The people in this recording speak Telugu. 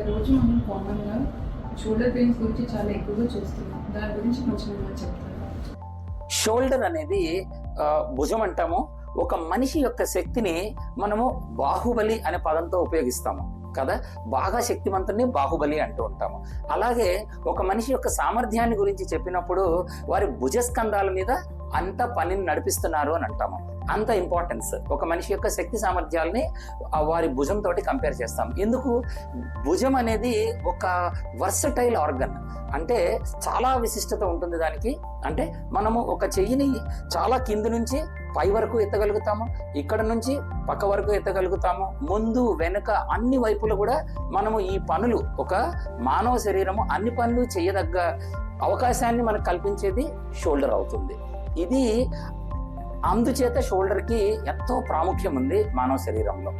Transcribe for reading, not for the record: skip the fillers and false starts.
రోజు మనం కామన్గా షోల్డర్ పెయిన్స్ గురించి చాలా ఎక్కువగా చూస్తున్నాం. దాని గురించి కొంచెం ఏమైనా చెప్తారా? షోల్డర్ అనేది భుజం అంటాము. ఒక మనిషి యొక్క శక్తిని మనము బాహుబలి అనే పదంతో ఉపయోగిస్తాము కదా. బాగా శక్తివంతుని బాహుబలి అంటూ ఉంటాము. అలాగే ఒక మనిషి యొక్క సామర్థ్యాన్ని గురించి చెప్పినప్పుడు వారి భుజస్కంధాల మీద అంత పనిని నడిపిస్తున్నారు అని అంటాము. అంత ఇంపార్టెన్స్ ఒక మనిషి యొక్క శక్తి సామర్థ్యాలని వారి భుజంతో కంపేర్ చేస్తాం. ఎందుకు? భుజం అనేది ఒక వర్సటైల్ ఆర్గన్, అంటే చాలా విశిష్టత ఉంటుంది దానికి. అంటే మనము ఒక చెయ్యిని చాలా కింది నుంచి పై వరకు ఎత్తగలుగుతాము, ఇక్కడ నుంచి పక్క వరకు ఎత్తగలుగుతాము, ముందు వెనుక అన్ని వైపులు కూడా మనము ఈ పనులు, ఒక మానవ శరీరము అన్ని పనులు చేయదగ్గ అవకాశాన్ని మనకు కల్పించేది షోల్డర్ అవుతుంది. ఇది అందుచేత షోల్డర్కి ఎంతో ప్రాముఖ్యం ఉంది మానవ శరీరంలో.